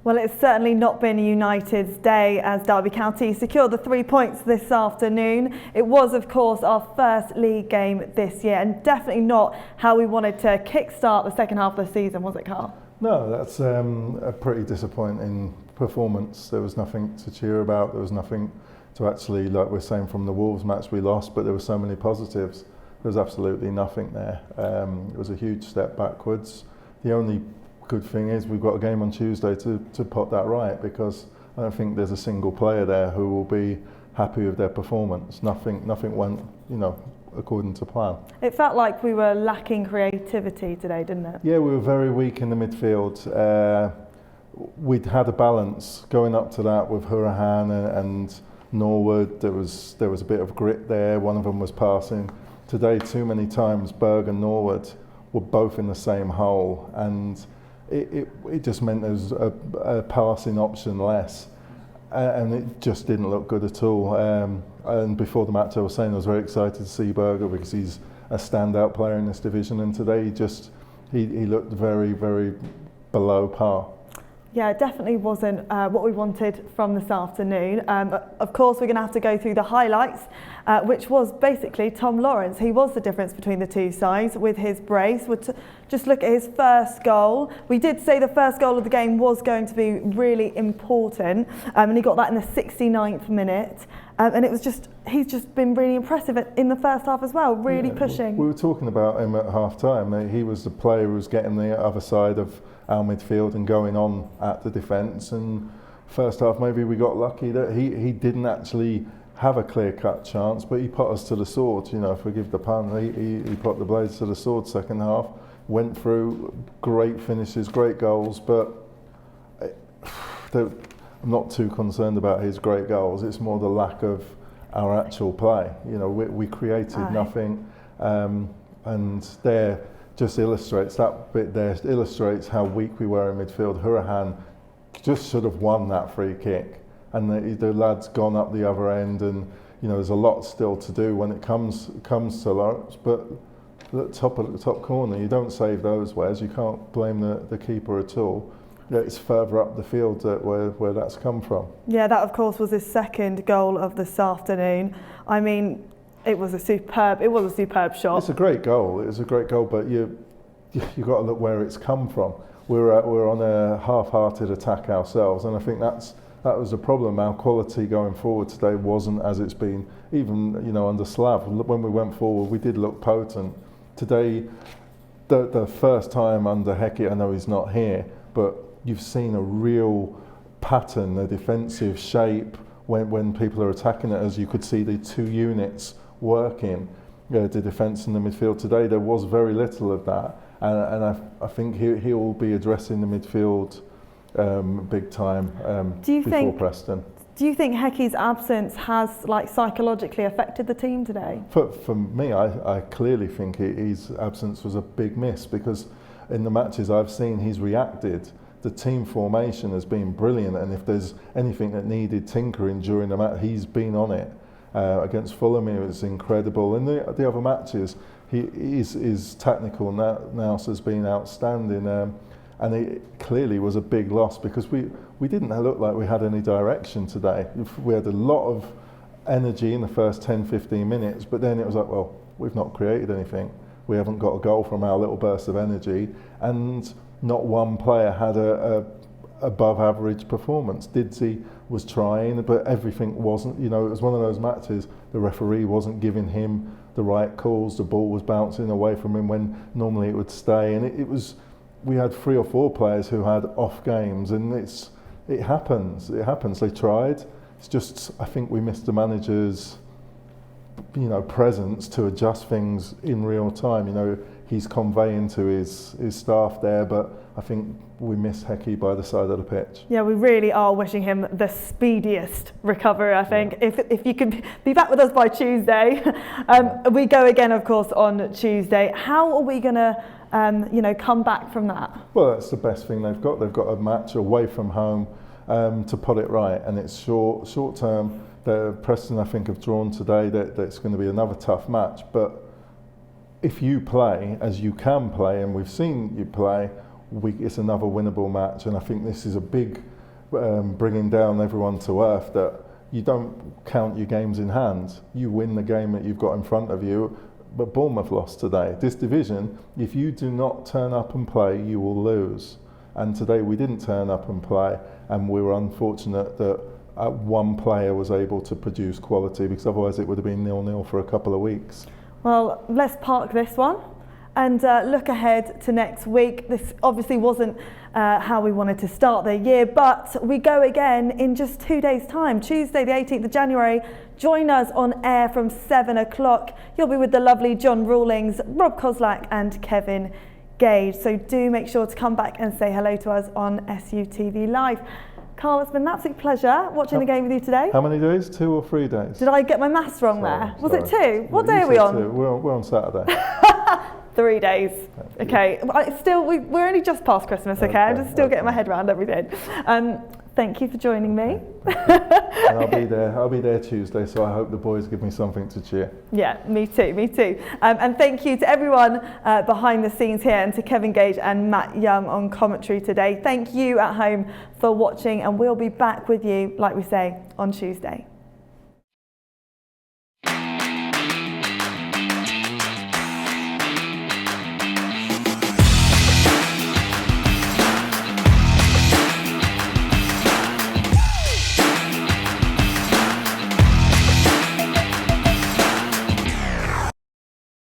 Well, it's certainly not been United's day as Derby County secured the 3 points this afternoon. It was, of course, our first league game this year and definitely not how we wanted to kick-start the second half of the season, was it, Carl? No, that's a pretty disappointing performance. There was nothing to cheer about. There was nothing to actually, like we're saying from the Wolves match we lost, but there were so many positives. There was absolutely nothing there. It was a huge step backwards. The only good thing is we've got a game on Tuesday to put that right, because I don't think there's a single player there who will be happy with their performance. Nothing went, according to plan. It felt like we were lacking creativity today, didn't it? Yeah, we were very weak in the midfield. We'd had a balance going up to that with Hurahan and Norwood. There was a bit of grit there. One of them was passing. Today, too many times, Berg and Norwood were both in the same hole, and it just meant there was a passing option less, and it just didn't look good at all. And before the match I was saying I was very excited to see Berger because he's a standout player in this division, and today he looked very, very below par. Yeah, it definitely wasn't what we wanted from this afternoon. Of course, we're going to have to go through the highlights, which was basically Tom Lawrence. He was the difference between the two sides with his brace. We'll just look at his first goal. We did say the first goal of the game was going to be really important, and he got that in the 69th minute. And it was he's just been really impressive in the first half as well, really pushing. We were talking about him at half time. He was the player who was getting the other side of our midfield and going on at the defence. And first half, maybe we got lucky that he didn't actually have a clear-cut chance, but he put us to the sword. Forgive the pun. He put the blades to the sword. Second half, went through, great finishes, great goals, but I'm not too concerned about his great goals. It's more the lack of our actual play. We created nothing, and there just illustrates that bit. There illustrates how weak we were in midfield. Hurahan just should have won that free kick, and the lad's gone up the other end, and there's a lot still to do when it comes to Lawrence. But at the top corner, you don't save those wares. You can't blame the keeper at all. Yeah, it's further up the field where that's come from. Yeah, that of course was his second goal of this afternoon. I mean, it was a superb shot. It's a great goal. It was a great goal, but you got to look where it's come from. We're on a half-hearted attack ourselves, and I think that was the problem. Our quality going forward today wasn't as it's been, even under Slav. When we went forward, we did look potent. Today, the first time under Hecky, I know he's not here, but you've seen a real pattern, a defensive shape when people are attacking it, as you could see the two units working, the defence and the midfield. Today there was very little of that, and I think he will be addressing the midfield big time before Preston. Do you think Hecky's absence has psychologically affected the team today? For me, I clearly think his absence was a big miss, because in the matches I've seen he's reacted. The team formation has been brilliant, and if there's anything that needed tinkering during the match, he's been on it. Against Fulham, it was incredible. In the other matches, his technical nous has been outstanding, and it clearly was a big loss, because we didn't look like we had any direction today. We had a lot of energy in the first 10-15 minutes, but then it was like, well, we've not created anything. We haven't got a goal from our little burst of energy, and not one player had a above average performance. Didsey was trying, but everything wasn't. It was one of those matches the referee wasn't giving him the right calls. The ball was bouncing away from him when normally it would stay, and we had 3 or 4 players who had off games, and it happens. They tried. It's just, I think we missed the manager's presence to adjust things in real time. He's conveying to his staff there, but I think we missed Hecky by the side of the pitch. Yeah, we really are wishing him the speediest recovery, I think. Yeah. If you could be back with us by Tuesday. We go again, of course, on Tuesday. How are we going to come back from that? Well, that's the best thing they've got. They've got a match away from home to put it right, and it's short term. Preston, I think, have drawn today. That it's going to be another tough match, but if you play as you can play, and we've seen you play, it's another winnable match, and I think this is a big bringing down everyone to earth, that you don't count your games in hand. You win the game that you've got in front of you. But Bournemouth lost today. This division, if you do not turn up and play, you will lose. And today we didn't turn up and play, and we were unfortunate that one player was able to produce quality, because otherwise it would have been 0-0 for a couple of weeks. Well, let's park this one and look ahead to next week. This obviously wasn't how we wanted to start the year, but we go again in just 2 days' time. Tuesday, the 18th of January. Join us on air from 7 o'clock. You'll be with the lovely John Rawlings, Rob Kozlak and Kevin Gage. So do make sure to come back and say hello to us on SUTV Live. Carl, it's been an absolute pleasure watching the game with you today. How many days? 2 or 3 days? Did I get my maths wrong there? Was it 2? What day are we on? 2. We're on Saturday. 3 days. Okay. We're only just past Christmas, okay? I'm just still getting my head around everything. Thank you for joining me. And I'll be there Tuesday, so I hope the boys give me something to cheer. Yeah, me too. And thank you to everyone behind the scenes here, and to Kevin Gage and Matt Young on commentary today. Thank you at home for watching, and we'll be back with you, like we say, on Tuesday.